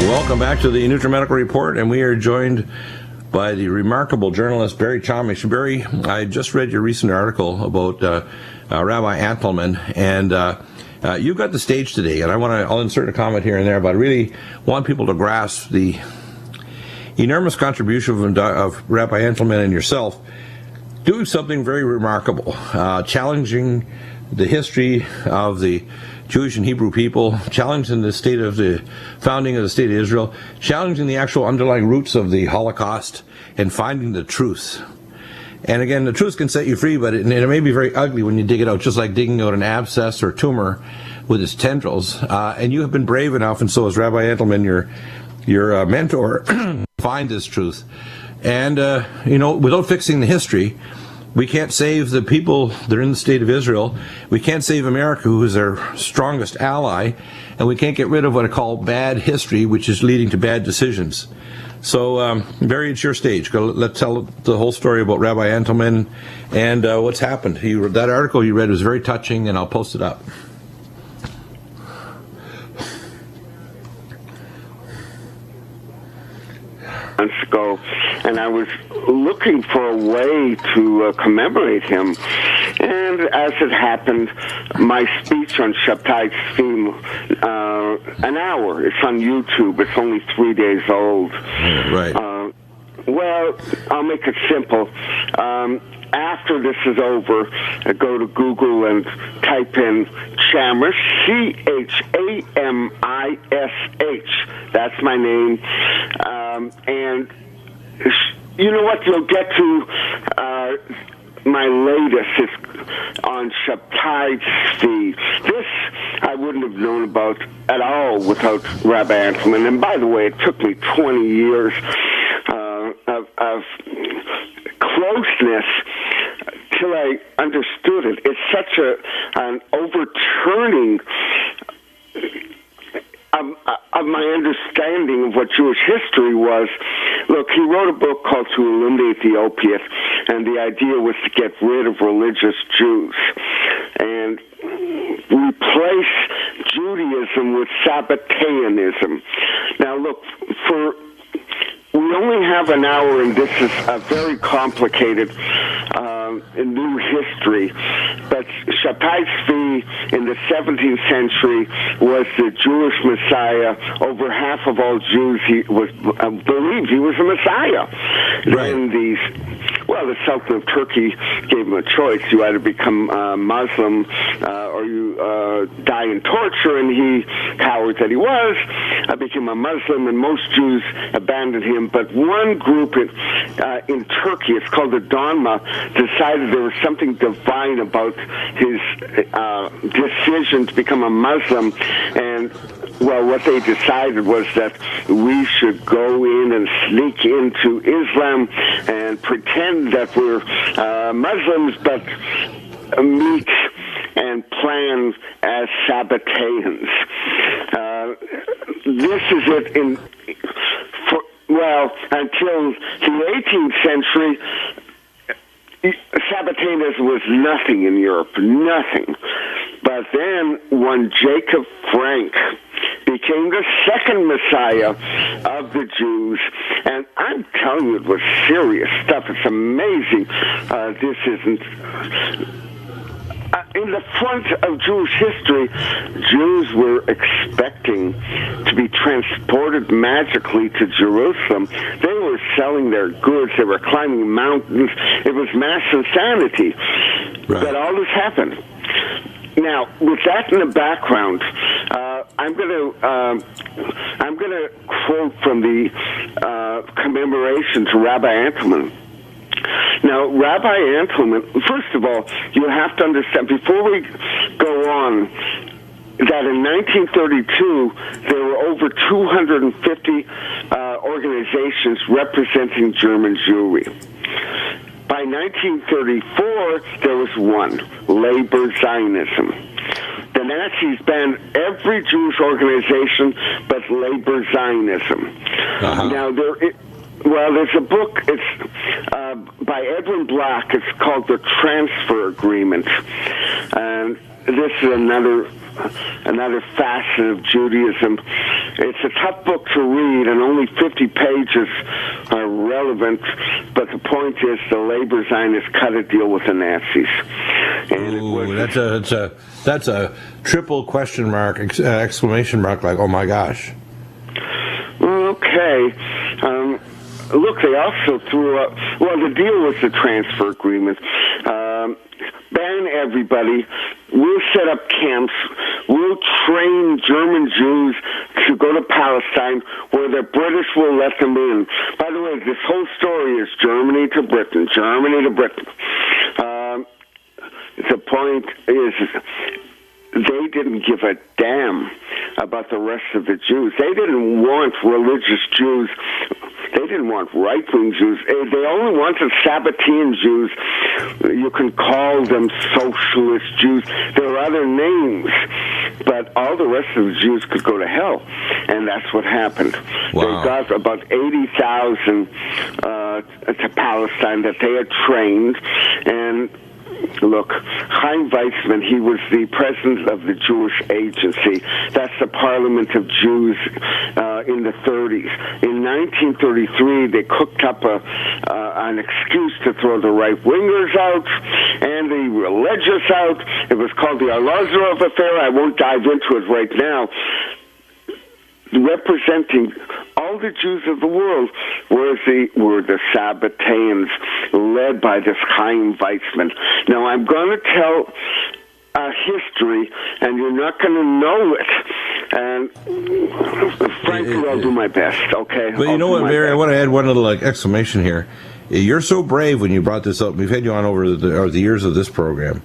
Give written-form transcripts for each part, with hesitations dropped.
Welcome back to the NutriMedical Report, and we are joined by the remarkable journalist Barry Tomish. Barry, I just read your recent article about Rabbi Antelman, and you got the stage today, and I'll insert a comment here and there, but I really want people to grasp the enormous contribution of Rabbi Antelman and yourself doing something very remarkable, challenging the history of the Jewish and Hebrew people, challenging the founding of the State of Israel, challenging the actual underlying roots of the Holocaust, and finding the truth. And again, the truth can set you free, but it may be very ugly when you dig it out, just like digging out an abscess or tumor with its tendrils. And you have been brave enough, and so has Rabbi Antelman, your mentor, to find this truth. And, without fixing the history, we can't save the people that are in the State of Israel. We can't save America, who is our strongest ally. And we can't get rid of what I call bad history, which is leading to bad decisions. So, Barry, it's your stage. Let's tell the whole story about Rabbi Antelman and what's happened. That article you read was very touching, and I'll post it up. Months ago, and I was looking for a way to commemorate him, and as it happened, my speech on Shabtai Tzvi, an hour, it's on YouTube, it's only 3 days old. Right. Well, I'll make it simple. After this is over, go to Google and type in Chamish, Chamish. That's my name. And you know what? You'll get to my latest is on Shabtai Tzvi. This I wouldn't have known about at all without Rabbi Antelman. And by the way, it took me 20 years of closeness till I understood it. It's such an overturning of my understanding of what Jewish history was. Look, he wrote a book called To Eliminate the Opiate, and the idea was to get rid of religious Jews and replace Judaism with Sabbateanism. Now, look, we only have an hour, and this is a very complicated new history. But Shabtai Tzvi in the 17th century was the Jewish Messiah. Over half of all Jews believed he was a Messiah. Right. The Sultan of Turkey gave him a choice. You either become Muslim or you die in torture, and he, coward that he was, became a Muslim, and most Jews abandoned him. But one group in Turkey, it's called the Donma, decided there was something divine about his decision to become a Muslim, and what they decided was that we should go in and sneak into Islam and pretend that we're Muslims, but meet and plan as Sabbateans. This is it until the 18th century. Sabbateanism was nothing in Europe, nothing. But then one Jacob Frank became the second Messiah of the Jews, and I'm telling you, it was serious stuff. It's amazing. This isn't... in the front of Jewish history, Jews were expecting to be transported magically to Jerusalem. They were selling their goods. They were climbing mountains. It was mass insanity. Right. But all this happened. Now, with that in the background, I'm going to quote from the commemoration to Rabbi Antelman. Now, Rabbi Antelman, first of all, you have to understand, before we go on, that in 1932, there were over 250 organizations representing German Jewry. By 1934, there was one, Labor Zionism. The Nazis banned every Jewish organization but Labor Zionism. Uh-huh. Now, there's a book, it's by Edwin Black, it's called The Transfer Agreement. And this is another facet of Judaism. It's a tough book to read, and only 50 pages are relevant. But the point is, the labor Zionists cut a deal with the Nazis. And Ooh, that's a triple question mark, exclamation mark, like, oh my gosh. Okay. Look, they also threw up, well, the deal was the transfer agreement. Ban everybody. We'll set up camps. We'll train German Jews to go to Palestine where the British will let them in. By the way, this whole story is Germany to Britain, Germany to Britain. The point is, they didn't give a damn about the rest of the Jews. They didn't want religious Jews. They didn't want right-wing Jews. They only wanted Sabbatean Jews. You can call them socialist Jews. There are other names. But all the rest of the Jews could go to hell. And that's what happened. Wow. They got about 80,000 to Palestine that they had trained. And look, Chaim Weizmann, he was the president of the Jewish Agency. That's the Parliament of Jews in the 30s. In 1933, they cooked up an excuse to throw the right-wingers out and the religious out. It was called the Arlazarov affair. I won't dive into it right now. Representing all the Jews of the world were the Sabbateans, led by this Chaim Weizmann. Now, I'm going to tell a history, and you're not going to know it. And frankly, I'll do my best, okay? But you know what, Barry, I want to add one little exclamation here. You're so brave when you brought this up. We've had you on over the years of this program.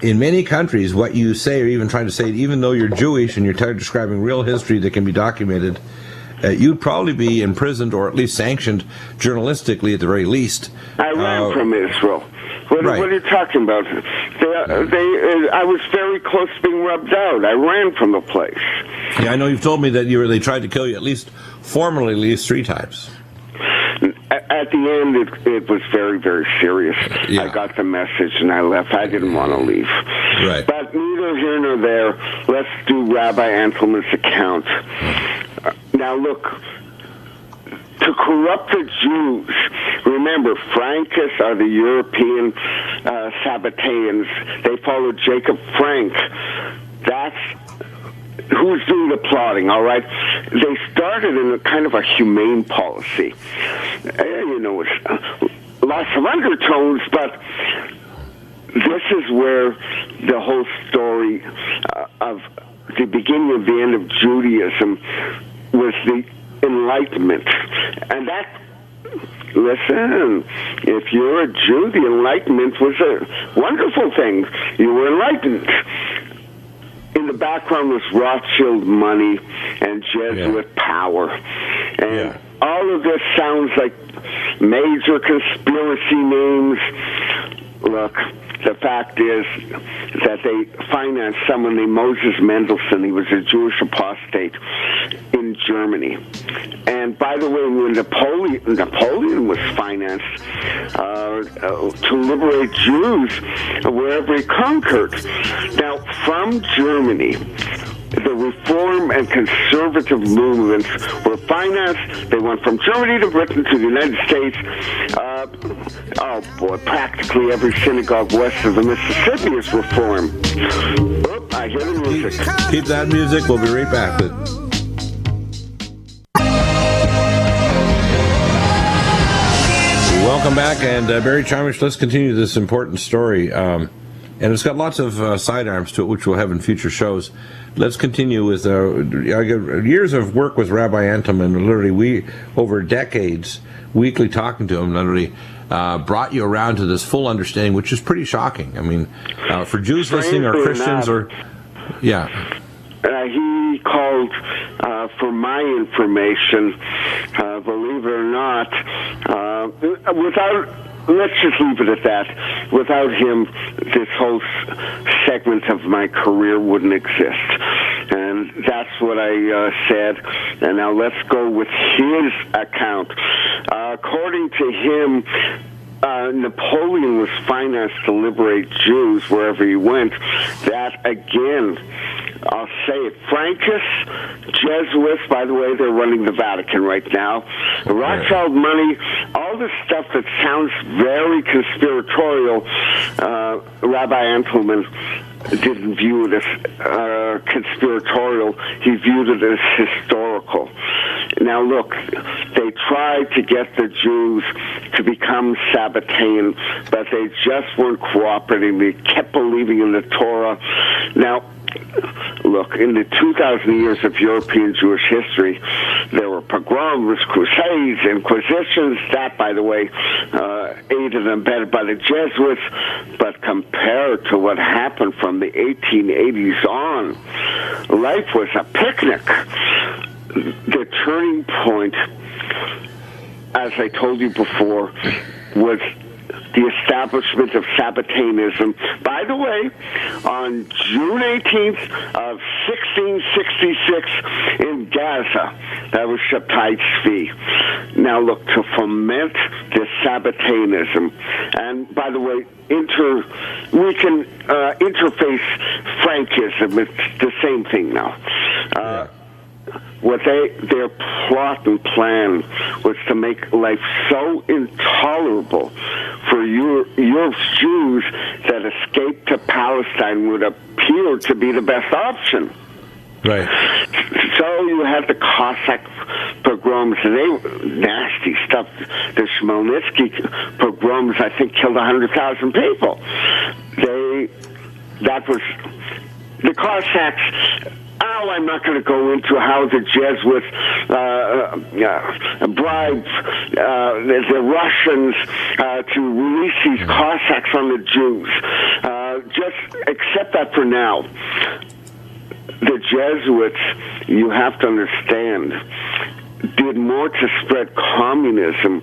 In many countries, what you say, or even trying to say, even though you're Jewish and you're describing real history that can be documented, you'd probably be imprisoned or at least sanctioned journalistically at the very least. I ran from Israel. What are you talking about? I was very close to being rubbed out. I ran from the place. Yeah, I know you've told me that they tried to kill you formally at least 3 times. At the end, it was very, very serious. Yeah. I got the message and I left. I didn't want to leave. Right. But neither here nor there. Let's do Rabbi Antelman's account. Now, look, to corrupt the Jews, remember, Frankists are the European Sabbateans. They followed Jacob Frank. That's who's doing the plotting, all right? They started in a kind of a humane policy. It's lots of undertones, but this is where the whole story of the beginning of the end of Judaism was the Enlightenment. And that, listen, if you're a Jew, the Enlightenment was a wonderful thing. You were enlightened. In the background was Rothschild money and Jesuit power. And all of this sounds like major conspiracy names. Look, the fact is that they financed someone named Moses Mendelssohn. He was a Jewish apostate in Germany. And by the way, when Napoleon was financed to liberate Jews wherever he conquered. Now, from Germany, the reform and conservative movements were financed. They went from Germany to Britain to the United States. Practically every synagogue west of the Mississippi is reformed. Oh, I hear the music. Keep that music. We'll be right back. Welcome back, and Barry Chamish, let's continue this important story. And it's got lots of sidearms to it, which we'll have in future shows. Let's continue with years of work with Rabbi Antelman. Literally, over decades, weekly talking to him, literally brought you around to this full understanding, which is pretty shocking. I mean, for Jews listening or Christians he called for my information, believe it or not, let's just leave it at that. Without him, this whole segment of my career wouldn't exist. And that's what I said. And now let's go with his account. According to him, Napoleon was financed to liberate Jews wherever he went. That, again, I'll say it, Frankists, Jesuits, by the way, they're running the Vatican right now, the Rothschild money, all this stuff that sounds very conspiratorial, Rabbi Antelman didn't view it as conspiratorial. He viewed it as historical. Now, look, they tried to get the Jews to become Sabbatean, but they just weren't cooperating. They kept believing in the Torah. Now, look, in the 2,000 years of European Jewish history, there were pogroms, crusades, inquisitions. That, by the way, aided and abetted by the Jesuits. But compared to what happened from the 1880s on, life was a picnic. The turning point, as I told you before, was the establishment of Sabbateanism. By the way, on June 18th of 1666 in Gaza, that was Shabtai Tzvi. Now look, to foment this Sabbateanism, and by the way, we can interface Frankism. It's the same thing now. What their plot and plan was to make life so intolerable for your Jews that escape to Palestine would appear to be the best option. Right. So you had the Cossack pogroms, and they were nasty stuff. The Khmelnytsky pogroms, I think, killed 100,000 people. That was the Cossacks. Oh, I'm not going to go into how the Jesuits bribed the Russians to release these Cossacks on the Jews. Just accept that for now. The Jesuits, you have to understand, did more to spread communism,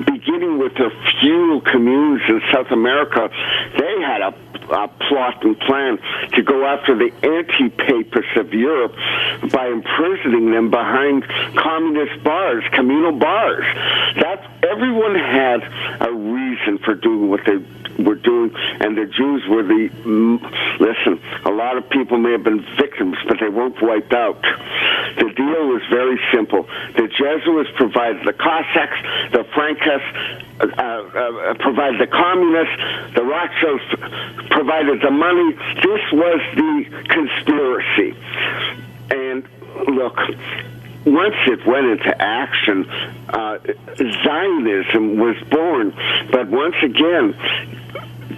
beginning with the feudal communes in South America. They had a plot and plan to go after the anti-papists of Europe by imprisoning them behind communist bars, communal bars. That everyone had a reason for doing what they were doing, and the Jews were listen, a lot of people may have been victims, but they weren't wiped out. The deal was very simple. The Jesuits provided the Cossacks, the Frankists provided the communists, the Rothschilds provided the money. This was the conspiracy. And look, once it went into action, Zionism was born. But once again,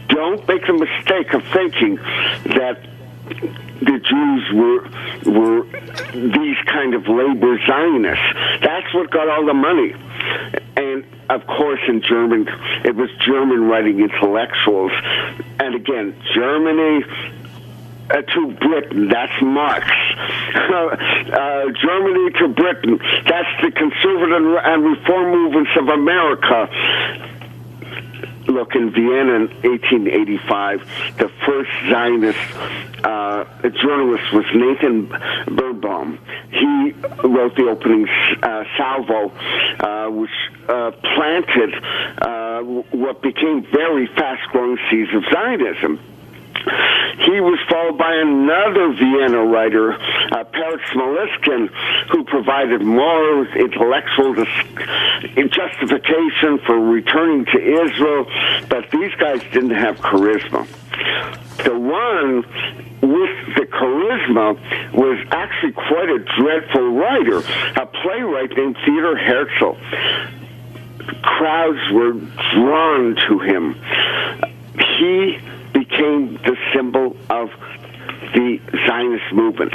don't make the mistake of thinking that the Jews were these kind of labor Zionists. That's what got all the money. And, of course, in German, it was German-writing intellectuals. And, again, Germany to Britain, that's Marx. Germany to Britain, that's the conservative and reform movements of America. Look, in Vienna in 1885, the first Zionist journalist was Nathan Birnbaum. He wrote the opening salvo, which planted what became very fast-growing seeds of Zionism. He was followed by another Vienna writer, Peretz Smoliskin, who provided more intellectual justification for returning to Israel, but these guys didn't have charisma. The one with the charisma was actually quite a dreadful writer, a playwright named Theodor Herzl. Crowds were drawn to him. He became the symbol of the Zionist movement.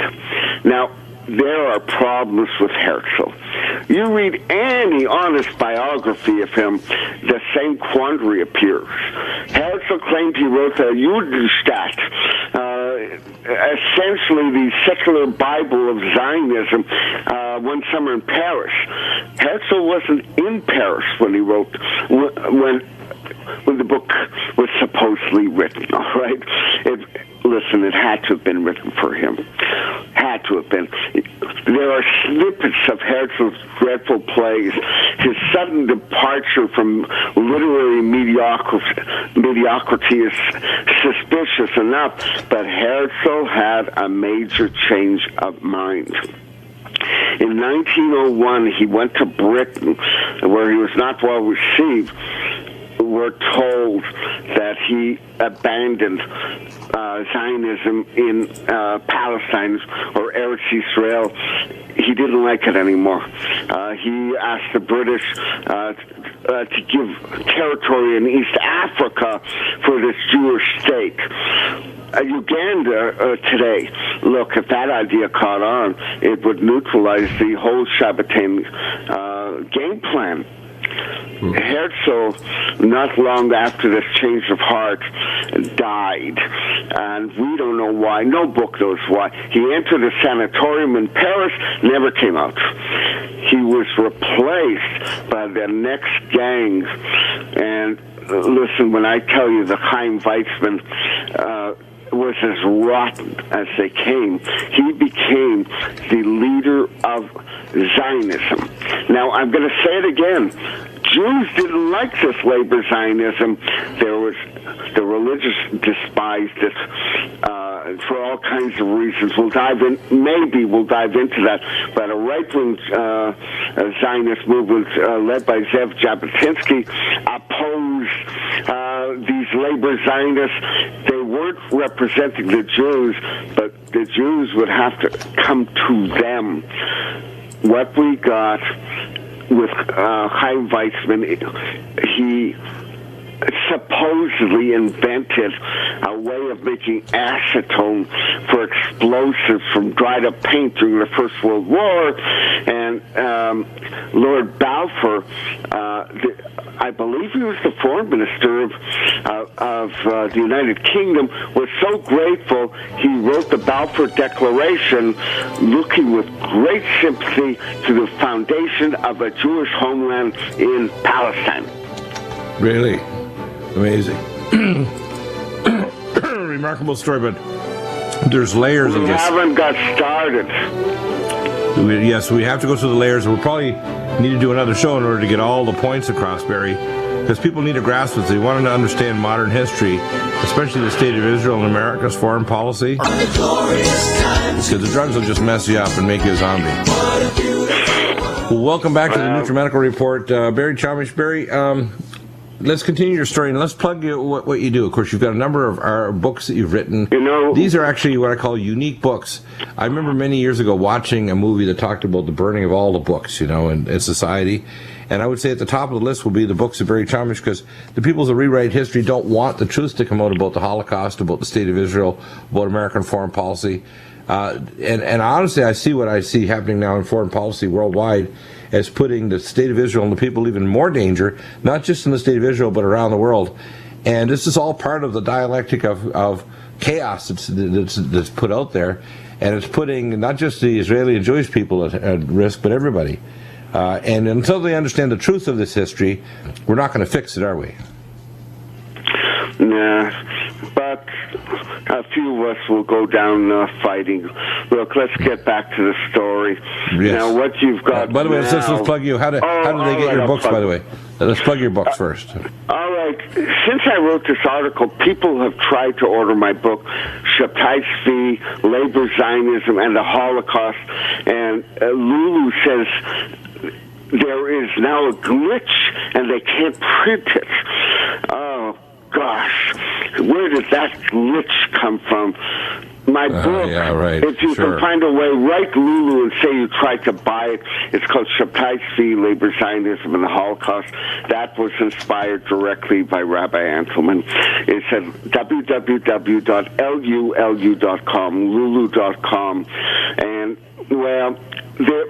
Now, there are problems with Herzl. You read any honest biography of him, the same quandary appears. Herzl claimed he wrote the Judenstaat, essentially the secular Bible of Zionism, one summer in Paris. Herzl wasn't in Paris when he wrote, when the book was supposedly written, all right? Listen, it had to have been written for him. Had to have been. there are snippets of Herzl's dreadful plays. His sudden departure from literary mediocrity is suspicious enough, but Herzl had a major change of mind. In 1901, he went to Britain, where he was not well received. We're told that he abandoned Zionism in Palestine, or Eretz Yisrael. He didn't like it anymore. He asked the British to give territory in East Africa for this Jewish state. Uganda today, look, if that idea caught on, it would neutralize the whole Shabbatain game plan. Herzl, not long after this change of heart, died, and we don't know why. No book knows why. He entered a sanatorium in Paris, never came out. He was replaced by the next gang, and listen, when I tell you the Chaim Weizmann was as rotten as they came, he became the leader of Zionism. Now, I'm going to say it again. Jews didn't like this labor Zionism. The religious despised it for all kinds of reasons. We'll dive into that. But a right-wing Zionist movement led by Zev Jabotinsky opposed these labor Zionists. They weren't representing the Jews, but the Jews would have to come to them. What we got with Chaim Weizmann, he supposedly invented a way of making acetone for explosives from dried up paint during the First World War, and Lord Balfour, I believe he was the foreign minister of the United Kingdom, was so grateful he wrote the Balfour Declaration, looking with great sympathy to the foundation of a Jewish homeland in Palestine. Really? Amazing. Remarkable story, but there's layers of this. We haven't got started. Yes, we have to go through the layers. We'll probably need to do another show in order to get all the points across, Barry, because people need to grasp this. They want to understand modern history, especially the state of Israel and America's foreign policy. Because the drugs will just mess you up and make you a zombie. Well, welcome back to the NutriMedical Report. Barry Chomish. Barry, let's continue your story, and let's plug what you do. Of course, you've got a number of our books that you've written. These are actually what I call unique books. I remember many years ago watching a movie that talked about the burning of all the books, in society. And I would say at the top of the list will be the books of Barry Chomish, because the people that rewrite history don't want the truth to come out about the Holocaust, about the state of Israel, about American foreign policy. And honestly, I see what I see happening now in foreign policy worldwide as putting the state of Israel and the people in even more danger, not just in the state of Israel, but around the world. And this is all part of the dialectic of chaos that's put out there. And it's putting not just the Israeli and Jewish people at risk, but everybody. And until they understand the truth of this history, we're not going to fix it, are we? Nah, but a few of us will go down fighting. Look, let's get back to the story. Yes. Now, what you've got by the way, now, let's plug you. How do they get your books, by the way? Let's plug your books first. All right. Since I wrote this article, people have tried to order my book, Shabtai Tzvi, Labor Zionism and the Holocaust, and Lulu says there is now a glitch and they can't print it. Oh, gosh. Where did that glitch come from? My book, yeah, right. if you can find a way, write Lulu and say you tried to buy it. It's called Shabtai Tzvi, Labor Zionism and the Holocaust. That was inspired directly by Rabbi Antelman. It's at www.lulu.com, lulu.com. And, well,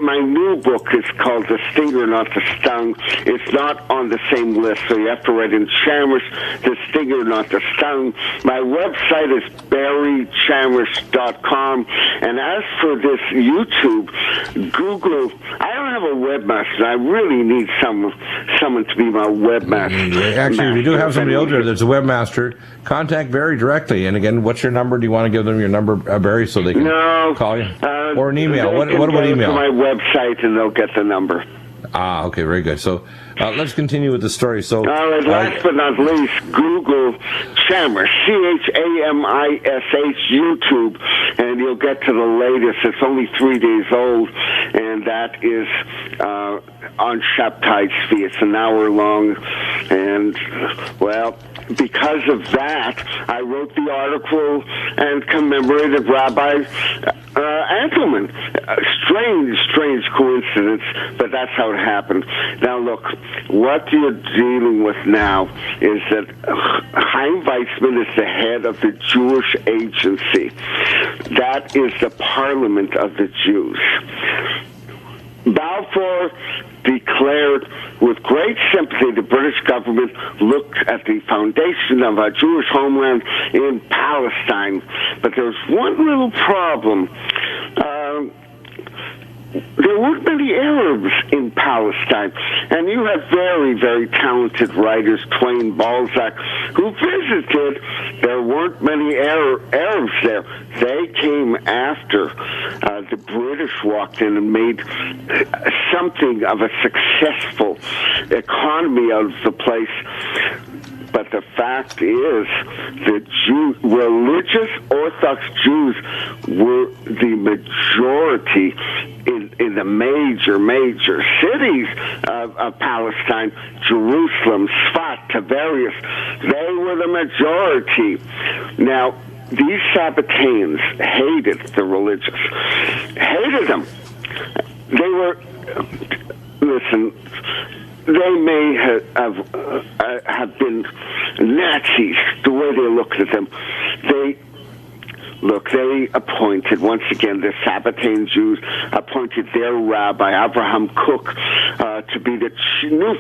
my new book is called The Stinger, Not the Stung. It's not on the same list, so you have to write in Chamish, The Stinger, Not the Stung. My website is barrychamish.com. And as for this YouTube, Google. I don't have a webmaster. I really need someone to be my webmaster. Actually, if you do have somebody out there that's a webmaster, contact Barry directly. And again, what's your number? Do you want to give them your number, Barry, so they can call you? Or an email? What about email? To my website, and they'll get the number. Okay, very good. So let's continue with the story. So, all right, last but not least, Google Chamish, Chamish, YouTube, and you'll get to the latest. It's only 3 days old, and that is on Shabtai Tzvi. It's an hour long, and, well, because of that, I wrote the article and commemorated Rabbi Antelman. Strange coincidence, but that's how it happened. Now, look, what you're dealing with now is that Chaim Weizmann is the head of the Jewish Agency. That is the parliament of the Jews. Balfour declared with great sympathy the British government looked at the foundation of a Jewish homeland in Palestine. But there's one little problem. There weren't many Arabs in Palestine, and you have very, very talented writers, Twain, Balzac, who visited. There weren't many Arabs there. They came after the British walked in and made something of a successful economy out of the place. But the fact is that religious Orthodox Jews were the majority in the major cities of Palestine, Jerusalem, Sfat, Tiberias. They were the majority. Now, these Sabbateans hated the religious, hated them. They were, listen, they may have been Nazis, the way they looked at them. They appointed, once again, the Sabbatean Jews appointed their rabbi, Abraham Kook, to be the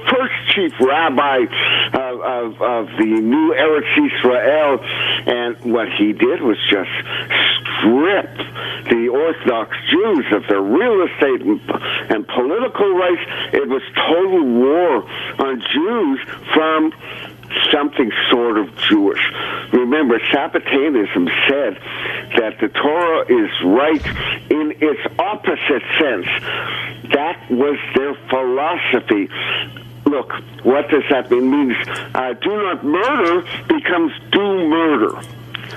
first chief rabbi of the new Eretz Yisrael. And what he did was just strip the Orthodox Jews of their real estate and political rights. It was total war on Jews from something sort of Jewish. Remember, Sabbateanism said that the Torah is right in its opposite sense. That was their philosophy. Look, what does that mean? It means do not murder becomes do murder.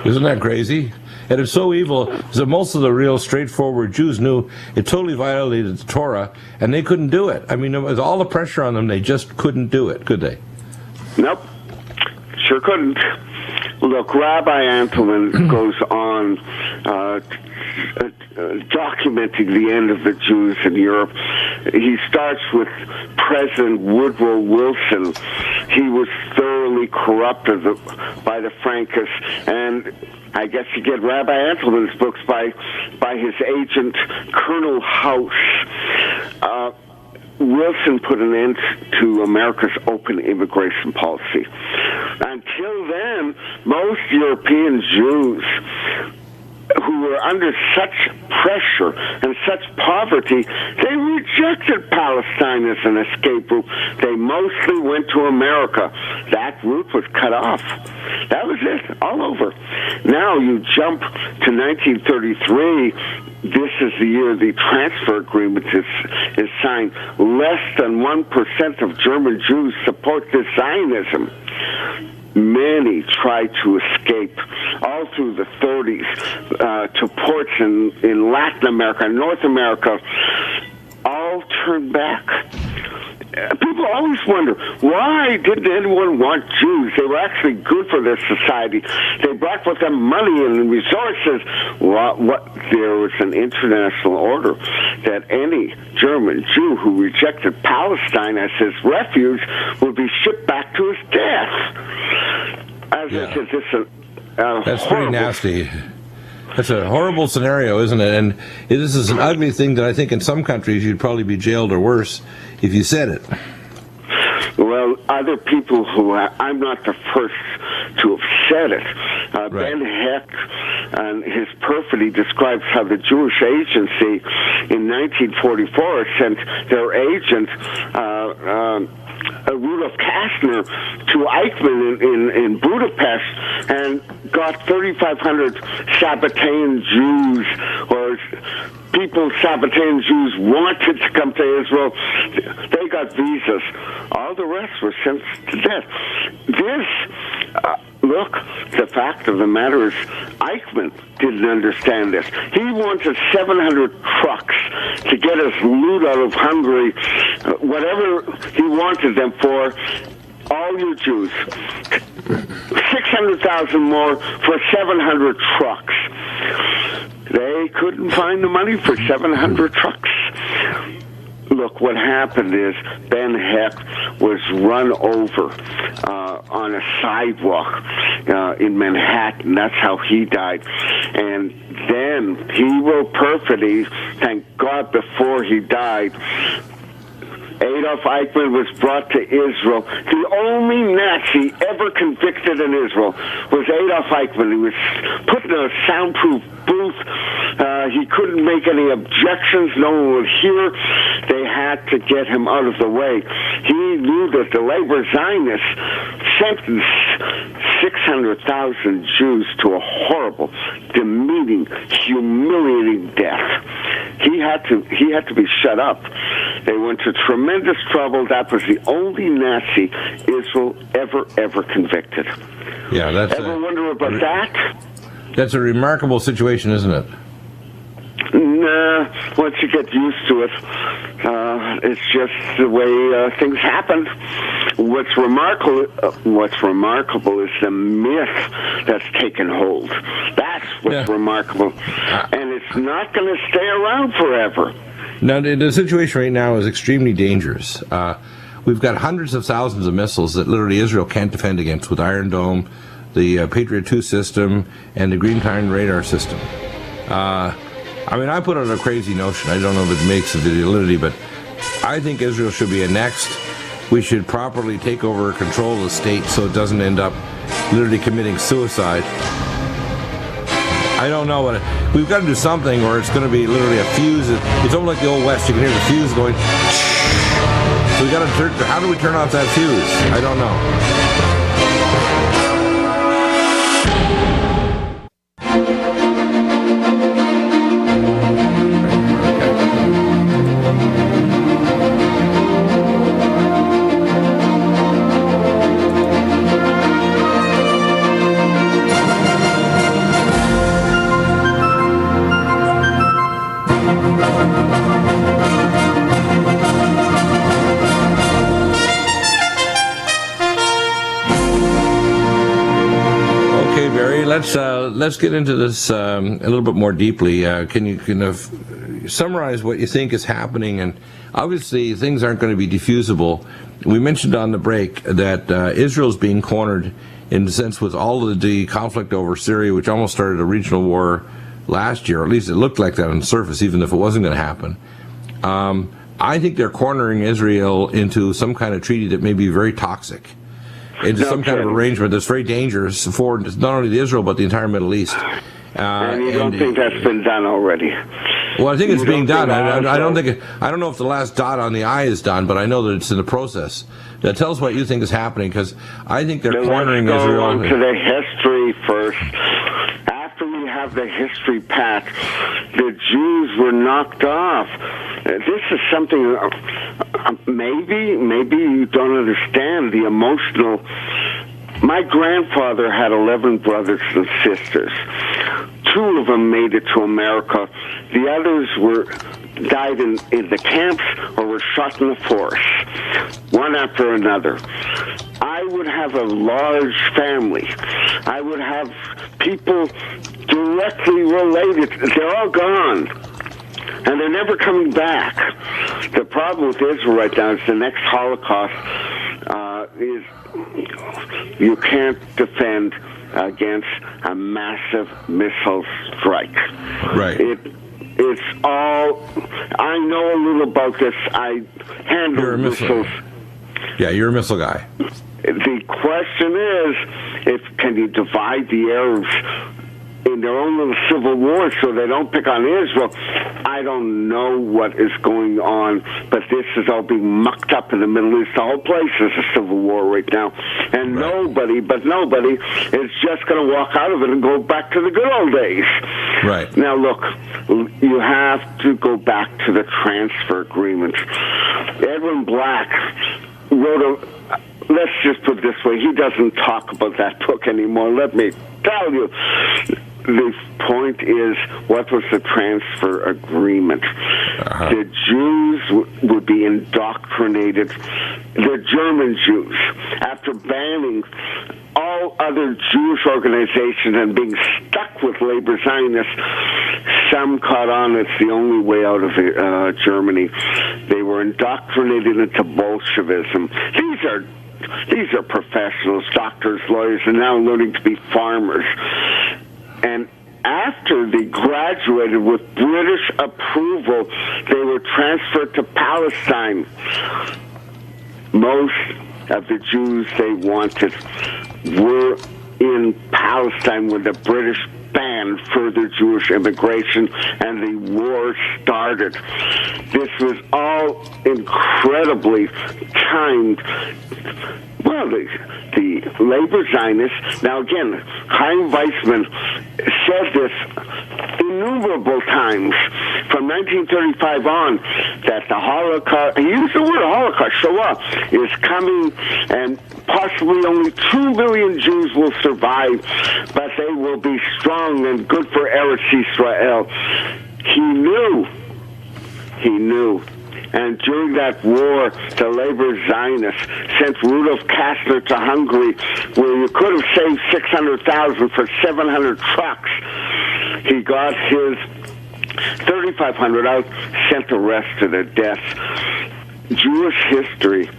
Isn't that crazy? And it's so evil that most of the real straightforward Jews knew it totally violated the Torah, and they couldn't do it. I mean, with all the pressure on them, they just couldn't do it, could they? Nope. Sure couldn't. Look, Rabbi Antelman goes on documenting the end of the Jews in Europe. He starts with President Woodrow Wilson. He was thoroughly corrupted by the Frankists, and I guess you get Rabbi Antelman's books by his agent, Colonel House. Wilson put an end to America's open immigration policy. Until then, most European Jews who were under such pressure and such poverty, they rejected Palestine as an escape route. They mostly went to America. That route was cut off. That was it, all over. Now you jump to 1933. This is the year the transfer agreement is signed. Less than 1% of German Jews support this Zionism. Many tried to escape all through the 30s to ports in Latin America, North America, all turned back. People always wonder, why didn't anyone want Jews? They were actually good for their society. They brought with them money and resources. There was an international order that any German Jew who rejected Palestine as his refuge would be shipped back to his death. That's pretty nasty. That's a horrible scenario, isn't it? And this is an ugly thing that I think in some countries you'd probably be jailed or worse if you said it. Well, other people I'm not the first to have said it. Right. Ben Heck and his perfidy describes how the Jewish Agency in 1944 sent their agent, Rudolf Kastner, to Eichmann in Budapest and got 3,500 Sabbatean Jews, or people Sabbatean Jews wanted to come to Israel. They got visas. All the rest were sent to death. Look, the fact of the matter is Eichmann didn't understand this. He wanted 700 trucks to get us loot out of Hungary, whatever he wanted them for. All you Jews, 600,000 more for 700 trucks. They couldn't find the money for 700 trucks. Look, what happened is Ben Heck was run over on a sidewalk in Manhattan. That's how he died. And then hero perfidy, thank God before he died, Adolf Eichmann was brought to Israel. The only Nazi ever convicted in Israel was Adolf Eichmann. He was put in a soundproof booth. He couldn't make any objections. No one would hear. They had to get him out of the way. He knew that the labor Zionists sentenced 600,000 Jews to a horrible, demeaning, humiliating death. He had to be shut up. They went to tremendous trouble. That was the only Nazi Israel ever convicted. Yeah, that's ever wonder about that? That's a remarkable situation, isn't it? Nah, once you get used to it, it's just the way things happen. What's remarkable is the myth that's taken hold. That's what's remarkable, and it's not going to stay around forever. Now, the situation right now is extremely dangerous. We've got hundreds of thousands of missiles that literally Israel can't defend against with Iron Dome, the Patriot 2 system, and the Green Time radar system. I mean, I put out a crazy notion. I don't know if it makes the validity, but I think Israel should be annexed. We should properly take over control of the state so it doesn't end up literally committing suicide. I don't know what we've got to do something, or it's going to be literally a fuse. It's almost like the old West. You can hear the fuse going. So we got to turn. How do we turn off that fuse? I don't know. Let's get into this a little bit more deeply. Can you kind of summarize what you think is happening? And obviously, things aren't going to be defusable. We mentioned on the break that Israel's being cornered in the sense with all of the conflict over Syria, which almost started a regional war last year, or at least it looked like that on the surface, even if it wasn't going to happen. I think they're cornering Israel into some kind of treaty that may be very toxic, into some kind of arrangement that's very dangerous for not only Israel but the entire Middle East. And you don't think that's been done already? Well, I think it's being done. I don't know if the last dot on the I is done, but I know that it's in the process. Now, tell us what you think is happening, because I think they're cornering Israel. Let's go on to the history first. After we have the history pat, the Jews were knocked off. This is something maybe you don't understand the emotional. My grandfather had 11 brothers and sisters. 2 of them made it to America. The others died in the camps or were shot in the forest, one after another. I would have a large family. I would have people directly related. They're all gone, and they're never coming back. The problem with Israel right now is the next Holocaust is you can't defend against a massive missile strike. Right. It's all. I know a little about this. I handle missiles. Yeah, you're a missile guy. The question is, can you divide the Arabs in their own little civil war so they don't pick on Israel? I don't know what is going on, but this is all being mucked up in the Middle East. The whole place is a civil war right now. And nobody is just going to walk out of it and go back to the good old days. Right. Now, look, you have to go back to the transfer agreement. Edwin Black wrote let's just put it this way, he doesn't talk about that book anymore. Let me tell you. The point is, what was the transfer agreement? The Jews would be indoctrinated, the German Jews, after banning all other Jewish organizations and being stuck with labor Zionists. Some caught on it's the only way out of Germany. They were indoctrinated into Bolshevism. These are professionals, doctors, lawyers, and now learning to be farmers. And after they graduated with British approval, they were transferred to Palestine. Most of the Jews they wanted were in Palestine when the British banned further Jewish immigration and the war started. This was all incredibly timed. Well, the labor Zionists, now again, Chaim Weizmann said this innumerable times from 1935 on, that the Holocaust, he used the word Holocaust, Shoah, is coming, and possibly only 2 million Jews will survive, but they will be strong and good for Eretz Yisrael. He knew. And during that war, the labor Zionists sent Rudolf Kastner to Hungary, where you could have saved 600,000 for 700 trucks. He got his 3,500 out, sent the rest to their deaths. Jewish history.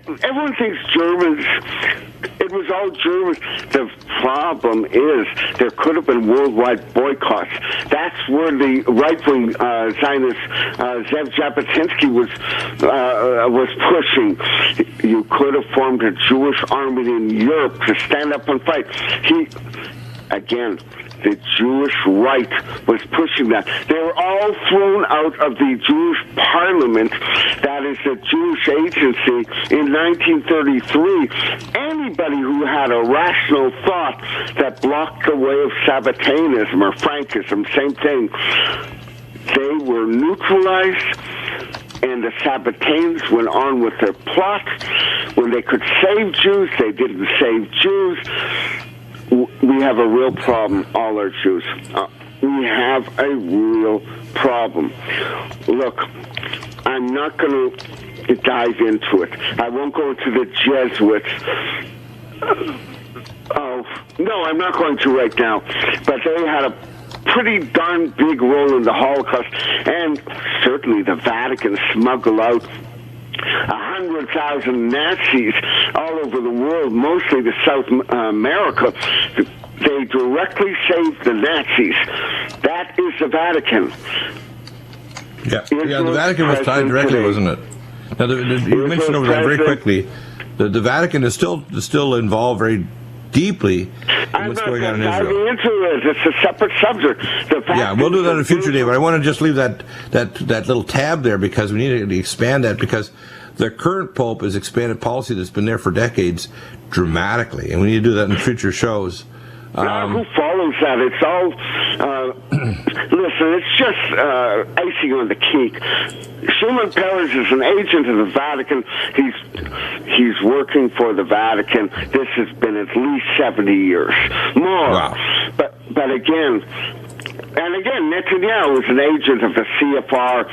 Everyone thinks Germans, it was all Germans. The problem is there could have been worldwide boycotts. That's where the right-wing Zionist Zev Jabotinsky was pushing. You could have formed a Jewish army in Europe to stand up and fight. The Jewish right was pushing that. They were all thrown out of the Jewish parliament, that is the Jewish agency, in 1933. Anybody who had a rational thought that blocked the way of Sabbateanism or Frankism, same thing, they were neutralized, and the Sabbateans went on with their plot. When they could save Jews, they didn't save Jews. We have a real problem, all our Jews. We have a real problem. Look, I'm not going to dive into it. I won't go into the Jesuits. No, I'm not going to right now. But they had a pretty darn big role in the Holocaust, and certainly the Vatican smuggled out 100,000 Nazis all over the world, mostly to South America. They directly saved the Nazis. That is the Vatican. Yeah, the Vatican was tied directly, wasn't it? Now, you mentioned over there very quickly, the Vatican is still involved very deeply in what's going on in Israel. Into it. It's a separate subject. Yeah, we'll do that on a future day, but I want to just leave that little tab there because we need to expand that, because the current Pope has expanded policy that's been there for decades dramatically, and we need to do that in future shows. Who follows that? It's all, listen, it's just icing on the cake. Shimon Peres is an agent of the Vatican. He's working for the Vatican. This has been at least 70 years. More. Wow. But again, Netanyahu is an agent of the CFR.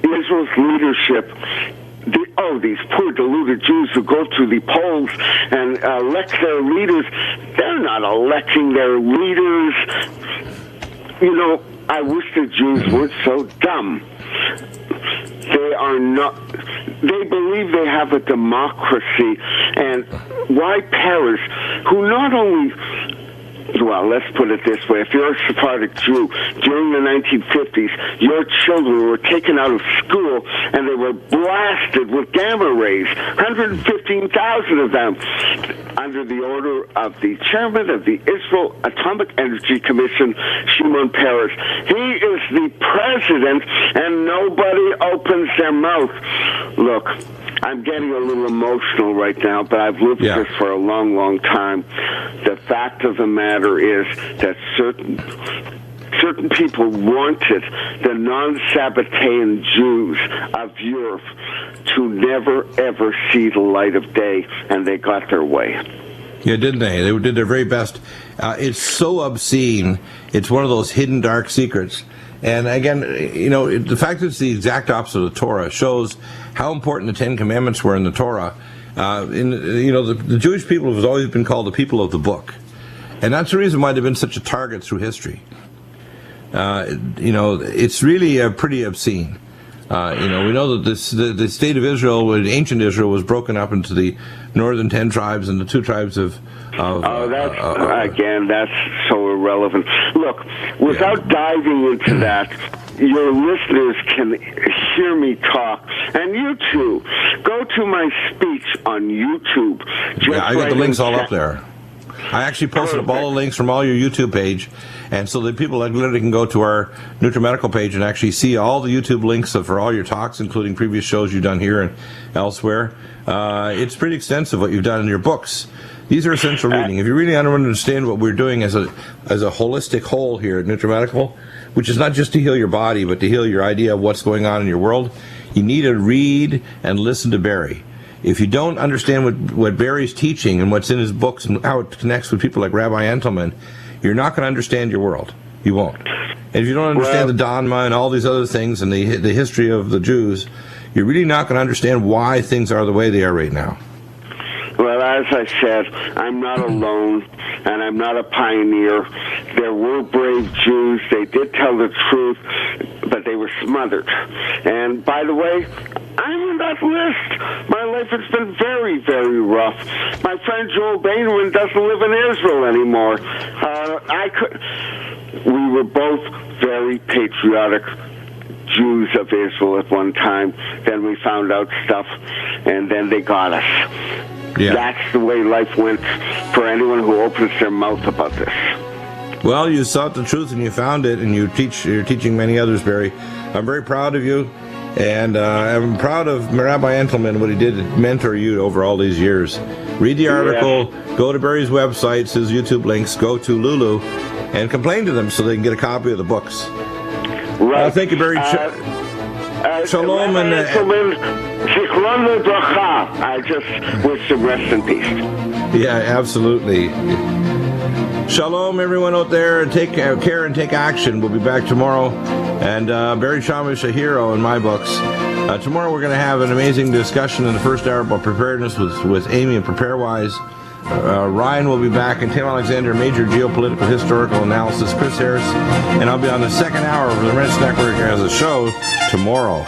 Israel's leadership, these poor deluded Jews who go to the polls and elect their leaders, they're not electing their leaders. You know, I wish the Jews weren't so dumb. They are not. They believe they have a democracy. And why Peres, who not only well, let's put it this way. If you're a Sephardic Jew, during the 1950s, your children were taken out of school and they were blasted with gamma rays, 115,000 of them, under the order of the chairman of the Israel Atomic Energy Commission, Shimon Peres. He is the president, and nobody opens their mouth. Look, I'm getting a little emotional right now, but I've lived this for a long, long time. The fact of the matter is that certain people wanted the non-Sabbatean Jews of Europe to never, ever see the light of day, and they got their way. Yeah, didn't they? They did their very best. It's so obscene. It's one of those hidden dark secrets. And again, the fact that it's the exact opposite of the Torah shows how important the Ten Commandments were in the Torah. The Jewish people have always been called the people of the book. And that's the reason why they've been such a target through history. It's really pretty obscene. We know that the state of Israel, ancient Israel, was broken up into the northern 10 tribes and the 2 tribes of that's so irrelevant. Look, without diving into that, your listeners can hear me talk, and you too. Go to my speech on YouTube. I got the links all up there. I actually posted up all the links from all your YouTube page, and so that people literally can go to our NutriMedical page and actually see all the YouTube links for all your talks, including previous shows you've done here and elsewhere. It's pretty extensive what you've done in your books. These are essential reading. If you really want to understand what we're doing as a holistic whole here at NutriMedical, which is not just to heal your body, but to heal your idea of what's going on in your world, you need to read and listen to Barry. If you don't understand what Barry's teaching and what's in his books and how it connects with people like Rabbi Entelman, you're not going to understand your world. You won't. And if you don't understand the Dogma and all these other things and the history of the Jews, you're really not going to understand why things are the way they are right now. Well, as I said, I'm not alone, and I'm not a pioneer. There were brave Jews. They did tell the truth, but they were smothered. And by the way, I'm in that list. My life has been very, very rough. My friend Joel Bainman doesn't live in Israel anymore. We were both very patriotic Jews of Israel at one time. Then we found out stuff, and then they got us. Yeah. That's the way life went for anyone who opens their mouth about this. Well, you sought the truth and you found it, and you're teaching many others, Barry. I'm very proud of you, and I'm proud of Rabbi Entelman, what he did to mentor you over all these years. Read the article, go to Barry's website, his YouTube links, go to Lulu, and complain to them so they can get a copy of the books. Right. Thank you, Barry. Shalom and I just wish him rest in peace. Yeah, absolutely. Shalom, everyone out there. Take care and take action. We'll be back tomorrow. And Barry Chamish, a hero in my books. Tomorrow we're going to have an amazing discussion in the first hour about preparedness with Amy and PrepareWise. Ryan will be back, and Tim Alexander, major geopolitical historical analysis, Chris Harris, and I'll be on the second hour of the Rense Network as a show tomorrow.